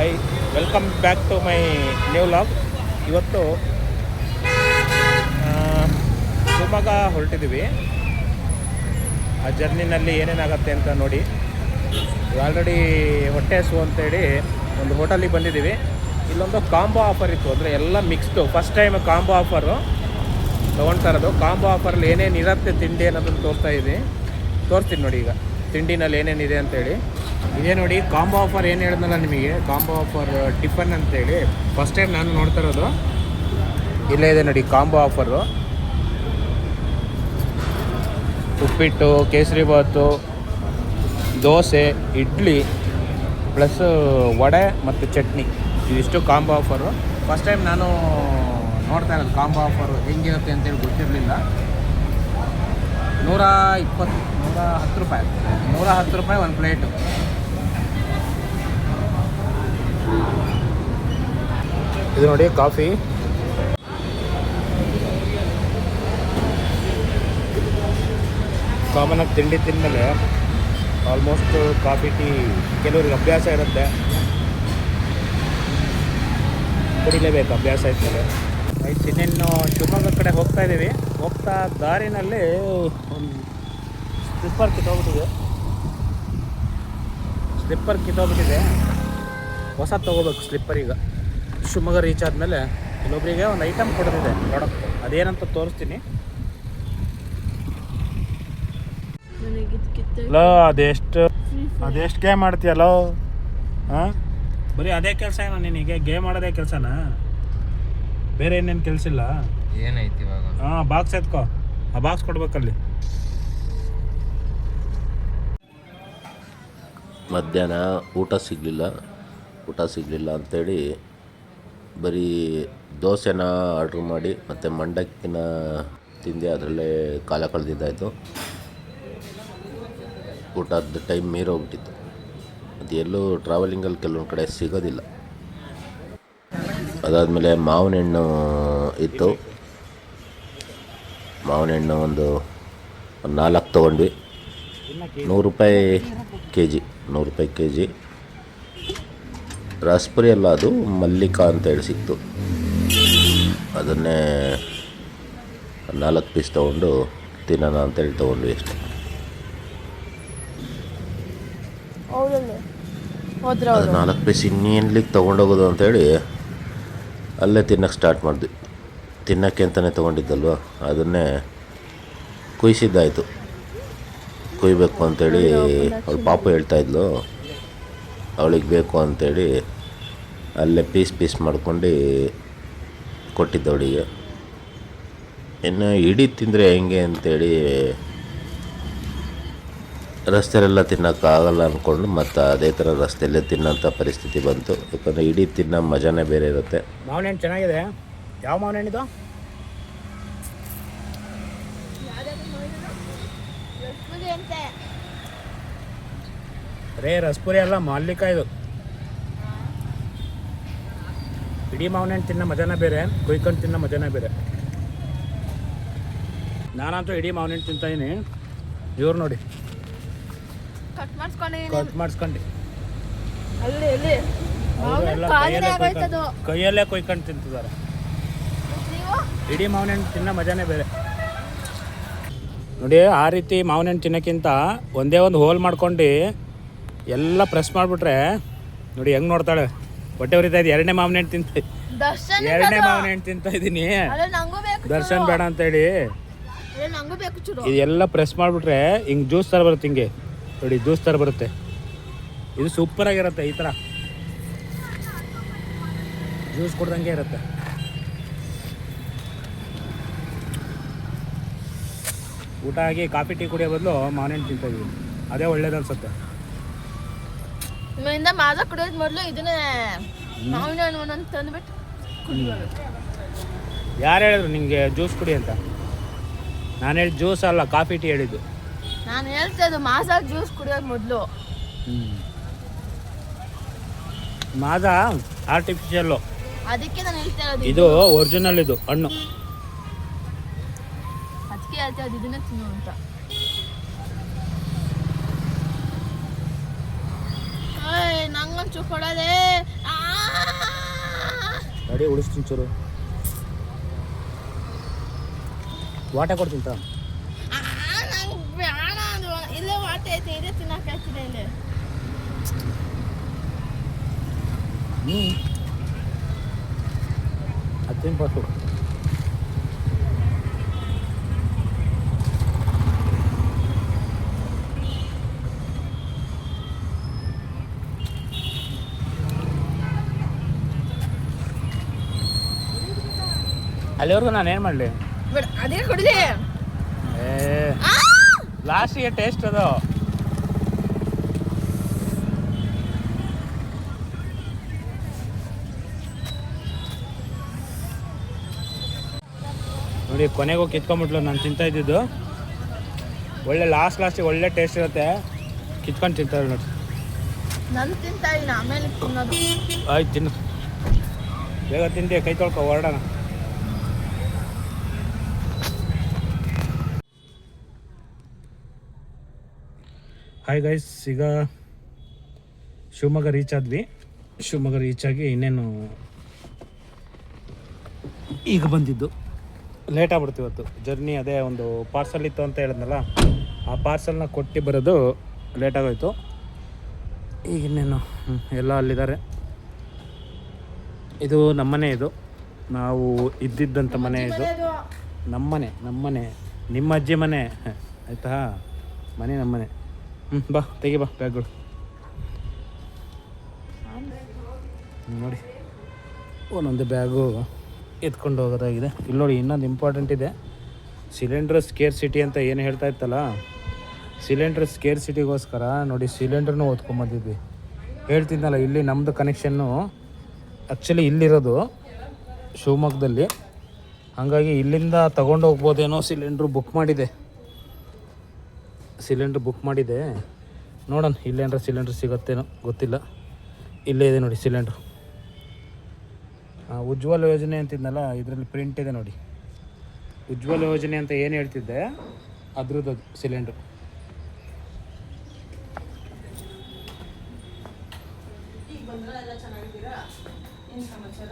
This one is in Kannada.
Hi, welcome back to my new vlog. ಇವತ್ತು ಶಿವಮೊಗ್ಗ ಹೊರಟಿದ್ದೀವಿ. ಆ ಜರ್ನಿನಲ್ಲಿ ಏನೇನಾಗತ್ತೆ ಅಂತ ನೋಡಿ. ಆಲ್ರೆಡಿ ಹೊಟ್ಟೆ ಹಸು ಅಂತೇಳಿ ಒಂದು ಹೋಟೆಲಿಗೆ ಬಂದಿದ್ದೀವಿ. ಇಲ್ಲೊಂದು ಕಾಂಬೋ ಆಫರ್ ಇತ್ತು, ಅಂದರೆ ಎಲ್ಲ ಮಿಕ್ಸ್ಡು. ಫಸ್ಟ್ ಟೈಮ್ ಕಾಂಬೋ ಆಫರು ತೊಗೊಳ್ತಾ ಇರೋದು. ಕಾಂಬೋ ಆಫರಲ್ಲಿ ಏನೇನು ಇರುತ್ತೆ ತಿಂಡಿ ಅನ್ನೋದನ್ನು ತೋರಿಸ್ತೀನಿ ನೋಡಿ. ಈಗ ತಿಂಡಿನಲ್ಲಿ ಏನೇನಿದೆ ಅಂತೇಳಿ ಇದೇ ನೋಡಿ. ಕಾಂಬೋ ಆಫರ್ ಏನು ಹೇಳಿದ್ನಲ್ಲ ನಿಮಗೆ, ಕಾಂಬೋ ಆಫರ್ ಟಿಫನ್ ಅಂತೇಳಿ ಫಸ್ಟ್ ಟೈಮ್ ನಾನು ನೋಡ್ತಾ ಇರೋದು. ಇಲ್ಲೇ ಇದೆ ನೋಡಿ ಕಾಂಬೋ ಆಫರು. ಉಪ್ಪಿಟ್ಟು, ಕೇಸರಿ ಬಾತು, ದೋಸೆ, ಇಡ್ಲಿ ಪ್ಲಸ್ ವಡೆ ಮತ್ತು ಚಟ್ನಿ, ಇದಿಷ್ಟು ಕಾಂಬೋ ಆಫರು. ಫಸ್ಟ್ ಟೈಮ್ ನಾನು ನೋಡ್ತಾ ಇರೋದು ಕಾಂಬೋ ಆಫರು ಹೆಂಗಿರುತ್ತೆ ಅಂತೇಳಿ ಗೊತ್ತಿರಲಿಲ್ಲ. 110 ರೂಪಾಯಿ ಒಂದು ಪ್ಲೇಟು. ಇದು ನೋಡಿ ಕಾಫಿ. ಕಾಮನಾಗಿ ತಿಂಡಿ ತಿಂದಮೇಲೆ ಆಲ್ಮೋಸ್ಟ್ ಕಾಫಿ ಟೀ ಕೆಲವ್ರಿಗೆ ಅಭ್ಯಾಸ ಇರುತ್ತೆ, ಕುಡಿಲೇಬೇಕು ಅಭ್ಯಾಸ ಇರ್ತದೆ. ಆಯ್ತು, ಇನ್ನೇನು ಶಿವಮೊಗ್ಗ ಕಡೆ ಹೋಗ್ತಾ ಇದ್ದೀವಿ. ಹೋಗ್ತಾ ದಾರಿನಲ್ಲಿ ಒಂದು ಸ್ಲಿಪ್ಪರ್ ಕಿತ್ತೋಗ್ಬಿಟ್ಟಿದೆ. ಹೊಸ ತೊಗೋಬೇಕು ಸ್ಲಿಪ್ಪರ್. ಈಗ ಶಿವಮೊಗ್ಗ ರೀಚ್ ಆದಮೇಲೆ ಇನ್ನೊಬ್ಬರಿಗೆ ಒಂದು ಐಟಮ್ ಕೊಡೋದಿದೆ ಪ್ರಾಡಕ್ಟ್, ಅದೇನಂತ ತೋರಿಸ್ತೀನಿ. ಲೋ ಅದೆಷ್ಟು ಗೇಮ್ ಮಾಡ್ತೀಯಲ್ಲೋ? ಹಾಂ, ಬರೀ ಅದೇ ಕೆಲಸ ಏನೋ ನಿನಗೆ? ಗೇಮ್ ಮಾಡೋದೇ ಕೆಲಸನಾ? ಬೇರೆ ಏನೇನು ಕೆಲಸ ಇಲ್ಲ? ಏನೈತಿ ಇವಾಗ? ಹಾಂ, ಬಾಕ್ಸ್ ಎತ್ಕೋ, ಆ ಬಾಕ್ಸ್ ಕೊಡ್ಬೇಕಲ್ಲಿ. ಮಧ್ಯಾಹ್ನ ಊಟ ಸಿಗಲಿಲ್ಲ ಅಂಥೇಳಿ ಬರೀ ದೋಸೆನ ಆರ್ಡ್ರ್ ಮಾಡಿ ಮತ್ತು ಮಂಡಕ್ಕಿನ ತಿಂದೆ. ಅದರಲ್ಲೇ ಕಾಲ ಕಳೆದಿದ್ದಾಯಿತು. ಊಟದ ಟೈಮ್ ಮೀರೋಗ್ಬಿಟ್ಟಿತ್ತು. ಅದು ಎಲ್ಲೂ ಟ್ರಾವೆಲಿಂಗಲ್ಲಿ ಕೆಲವೊಂದು ಕಡೆ ಸಿಗೋದಿಲ್ಲ. ಅದಾದಮೇಲೆ ಮಾವಿನ ಹಣ್ಣು ಇತ್ತು. ಮಾವಿನ ಹಣ್ಣು ಒಂದು 4 ತೊಗೊಂಡ್ವಿ. 100 ರೂಪಾಯಿ ಕೆ ಜಿ. ರಸ್ಪುರಿ ಅಲ್ಲ, ಅದು ಮಲ್ಲಿಕಾ ಅಂತೇಳಿ ಸಿಕ್ತು. ಅದನ್ನೇ 4 ಪೀಸ್ ತೊಗೊಂಡು ತಿನ್ನೋಣ ಅಂತೇಳಿ ತೊಗೊಂಡ್ವಿ ಅಷ್ಟೆ. ಅದು 4 ಪೀಸ್ ಇನ್ನೇನ್ಲಿಕ್ಕೆ ತೊಗೊಂಡೋಗೋದು ಅಂಥೇಳಿ ಅಲ್ಲೇ ತಿನ್ನೋಕ್ಕೆ ಸ್ಟಾರ್ಟ್ ಮಾಡಿದ್ವಿ. ತಿನ್ನೋಕ್ಕೆ ಅಂತಲೇ ತೊಗೊಂಡಿದ್ದಲ್ವ, ಅದನ್ನೇ ಕುಯ್ಸಿದ್ದಾಯಿತು. ಕುಯ್ಬೇಕು ಅಂಥೇಳಿ ಅವಳು ಪಾಪು ಹೇಳ್ತಾಯಿದ್ಲು, ಅವಳಿಗೆ ಬೇಕು ಅಂಥೇಳಿ ಅಲ್ಲೇ ಪೀಸ್ ಮಾಡ್ಕೊಂಡು ಕೊಟ್ಟಿದ್ದೆ ಅವಳಿಗೆ. ಇನ್ನು ಇಡೀ ತಿಂದರೆ ಹೆಂಗೆ ಅಂಥೇಳಿ ರಸ್ತೆಯಲ್ಲೆಲ್ಲ ತಿನ್ನೋಕ್ಕಾಗಲ್ಲ ಅಂದ್ಕೊಂಡು ಮತ್ತು ಅದೇ ಥರ ರಸ್ತೆಯಲ್ಲೇ ತಿನ್ನೋಂಥ ಪರಿಸ್ಥಿತಿ ಬಂತು. ಯಾಕಂದರೆ ಇಡೀ ತಿನ್ನೋ ಮಜಾನೇ ಬೇರೆ ಇರುತ್ತೆ. ಮಾವಿನ ಹಣ್ಣು ಚೆನ್ನಾಗಿದೆ. ಯಾವ ಮಾವಿನ ಹಣ್ಣಿದು? ರಸ್ಪುರಿ ಅಲ್ಲ, ಮಲ್ಲಿಕಾ ಇದು. ಇಡೀ ಮಾವಿನ ಹಣ್ಣು ತಿನ್ನೋ ಮಜಾನೇ ಬೇರೆ, ಕುಯ್ಕೊಂಡು ತಿನ್ನೋ ಮಜಾನೇ ಬೇರೆ. ನಾನಂತೂ ಇಡೀ ಮಾವಿನ ಹಣ್ಣು ತಿಂತಾಯಿನಿ. ಇವ್ರು ನೋಡಿ ಕಟ್ ಮಾಡಿಸ್ಕೊಂಡು ಕೈಯಲ್ಲೇ ಕೊಯ್ಕೊಂಡು ತಿಂತಿದ್ದಾರೆ. ಇಡೀ ಮಾವಿನ ಹಣ್ಣು ತಿನ್ನೋ ಮಜಾನೇ ಬೇರೆ ನೋಡಿ. ಆ ರೀತಿ ಮಾವಿನ ಹಣ್ಣು ತಿನ್ನೋಕ್ಕಿಂತ ಒಂದೇ ಒಂದು ಹೋಲ್ ಮಾಡ್ಕೊಂಡು ಎಲ್ಲ ಪ್ರೆಸ್ ಮಾಡಿಬಿಟ್ರೆ ನೋಡಿ ಹೆಂಗೆ ನೋಡ್ತಾಳೆ. ಹೊಟ್ಟೆ ಉರಿತಾ ಇದೆ. ಎರಡನೇ ಮಾವಿನ ಹಣ್ಣು ತಿಂತಾ ಇದ್ದೀನಿ. ದರ್ಶನ್ ಬೇಡ ಅಂತೇಳಿ ಇದೆಲ್ಲ ಪ್ರೆಸ್ ಮಾಡಿಬಿಟ್ರೆ ಹಿಂಗೆ ಜ್ಯೂಸ್ ಥರ ಬರುತ್ತೆ. ಹಿಂಗೆ ನೋಡಿ, ಜ್ಯೂಸ್ ಥರ ಬರುತ್ತೆ. ಇದು ಸೂಪರಾಗಿರುತ್ತೆ. ಈ ಥರ ಜ್ಯೂಸ್ ಕೊಡ್ದಂಗೆ ಇರುತ್ತೆ. ಊಟ ಆಗಿ ಕಾಫಿ ಟೀ ಕುಡಿಯೋ ಬದಲು ಮಾವಿನ ಹಣ್ಣು ತಿಂತಾ ಇದ್ದೀವಿ. ಅದೇ ಒಳ್ಳೇದು ಅನ್ಸುತ್ತೆ. ಮಾಜಾ ಕುಡಿಯೋದು ಮೊದಲು ಇದನ್ನೇ ಮಾವಿನ ಹಣ್ಣು ತಂದುಬಿಟ್ಟು ಕುಡಿಯೋದು. ಯಾರು ಹೇಳಿದ್ರು ನಿಮಗೆ ಜ್ಯೂಸ್ ಕುಡಿ ಅಂತ? ನಾನು ಹೇಳಿದ ಜ್ಯೂಸ್ ಅಲ್ಲ, ಕಾಫಿ ಟೀ ಹೇಳಿದ್ದು. ನಾನು ಹೇಳ್ತಾ ಇದ್ದು ಮಾಜಾ ಜ್ಯೂಸ್ ಕುಡಿಯೋದು ಮೊದಲು. ಮಾಜಾ ಆರ್ಟಿಫಿಷಿಯಲ್ಲು, ಅದಕ್ಕೆ ನಾನು ಹೇಳ್ತಾ ಇರೋದು. ಇದು ಒರಿಜಿನಲ್, ಇದು ಹಣ್ಣು. ಅದಕ್ಕೆ ಹೇಳ್ತಾ ಇದ್ದು ಇದನ್ನೇ ತಿನ್ನು ಅಂತ. ನಂಗೆ ನಂಗೊಂಚೂರು ಕೊಡೋದೇ ಗಾಡಿ ಉಳಿಸ್ತೀನಿ ಚೂರು ವಾಟೆ ಕೊಡ್ತೀನಿ ತಾ ನಂಗೆ ಬೇಡ ಅದು ಇಲ್ಲೇ ವಾಟೆ ಐತೆ ಇದೇ ತಿನ್ನಕ್ಕಾಗ್ತಿದೆ ಇಲ್ಲಿ ಹತ್ತಿನ ಪಾಸು ಅಲ್ಲಿವರೆಗೂ ನಾನು ಏನು ಮಾಡಲಿ ಬೇಡ ಅದೇ ಕೊಡಲಿ ಲಾಸ್ಟಿಗೆ ಟೇಸ್ಟ್ ಅದು ನೋಡಿ ಕೊನೆಗೂ ಕಿತ್ಕೊಂಡ್ಬಿಟ್ಲು ನಾನು ತಿಂತಾ ಇದ್ದಿದ್ದು ಒಳ್ಳೆ ಲಾಸ್ಟಿಗೆ ಒಳ್ಳೆ ಟೇಸ್ಟ್ ಇರುತ್ತೆ ಕಿತ್ಕೊಂಡು ತಿಂತಾರೆ ನೋಡಿ ನಾನು ತಿಂತಾ ಇದ್ದೀನಿ ಆಮೇಲೆ ತಿನ್ನೋದು ಆಯ್ತು ತಿನ್ನು ಬೇಗ ತಿಂದೆ ಕೈ ತೊಳ್ಕೊ ಹೊರಡೋಣ ಹಾಯ್ ಗೈಸ್ ಈಗ ಶಿವಮೊಗ್ಗ ರೀಚ್ ಆದ್ವಿ ಶಿವಮೊಗ್ಗ ರೀಚ್ ಆಗಿ ಇನ್ನೇನು ಈಗ ಬಂದಿದ್ದು ಲೇಟ್ ಆಗ್ಬಿಡ್ತು ಇವತ್ತು ಜರ್ನಿ ಅದೇ ಒಂದು ಪಾರ್ಸಲ್ ಇತ್ತು ಅಂತ ಹೇಳಿದ್ನಲ್ಲ ಆ ಪಾರ್ಸಲ್ನ ಕೊಟ್ಟು ಬರೋದು ಲೇಟಾಗೋಯ್ತು ಈಗ ಇನ್ನೇನು ಎಲ್ಲ ಅಲ್ಲಿದ್ದಾರೆ ಇದು ನಮ್ಮನೆ ಇದು ನಾವು ಇದ್ದಿದ್ದಂಥ ಮನೆ ಇದು ನಮ್ಮನೆ ನಿಮ್ಮ ಅಜ್ಜಿ ಮನೆ ಆಯಿತಾ ಮನೆ ನಮ್ಮನೆ ಬಾ ತೆಗಿ ಬಾ ಬ್ಯಾಗ್ಗಳು ನೋಡಿ ಒಂದೊಂದು ಬ್ಯಾಗು ಎತ್ಕೊಂಡು ಹೋಗೋದಾಗಿದೆ ಇಲ್ಲಿ ನೋಡಿ ಇನ್ನೊಂದು ಇಂಪಾರ್ಟೆಂಟ್ ಇದೆ ಸಿಲಿಂಡ್ರ್ ಸ್ಕೇರ್ ಸಿಟಿ ಅಂತ ಏನು ಹೇಳ್ತಾ ಇತ್ತಲ್ಲ ಸಿಲಿಂಡ್ರ್ ಸ್ಕೇರ್ ಸಿಟಿಗೋಸ್ಕರ ನೋಡಿ ಸಿಲಿಂಡ್ರನ್ನೂ ಓದ್ಕೊಂಬಂದಿದ್ವಿ ಹೇಳ್ತಿದ್ನಲ್ಲ ಇಲ್ಲಿ ನಮ್ಮದು ಕನೆಕ್ಷನ್ನು ಆ್ಯಕ್ಚುಲಿ ಇಲ್ಲಿರೋದು ಶಿವಮೊಗ್ಗದಲ್ಲಿ ಹಾಗಾಗಿ ಇಲ್ಲಿಂದ ತಗೊಂಡು ಹೋಗ್ಬೋದೇನೋ ಸಿಲಿಂಡ್ರು ಬುಕ್ ಮಾಡಿದೆ ನೋಡೋಣ ಇಲ್ಲೇನಾರ ಸಿಲಿಂಡ್ರ್ ಸಿಗುತ್ತೇನೋ ಗೊತ್ತಿಲ್ಲ ಇಲ್ಲೇ ಇದೆ ನೋಡಿ ಸಿಲಿಂಡ್ರು ಉಜ್ವಲ ಯೋಜನೆ ಅಂತಿದ್ನಲ್ಲ ಇದರಲ್ಲಿ ಪ್ರಿಂಟ್ ಇದೆ ನೋಡಿ ಉಜ್ವಲ ಯೋಜನೆ ಅಂತ ಏನು ಹೇಳ್ತಿದ್ದೆ ಅದ್ರದ್ದು ಸಿಲಿಂಡ್ರು ಈಗ ಬಂದ್ರೆ ಎಲ್ಲ ಚೆನ್ನಾಗಿದ್ದೀರಾ ಏನು ಸಮಾಚಾರ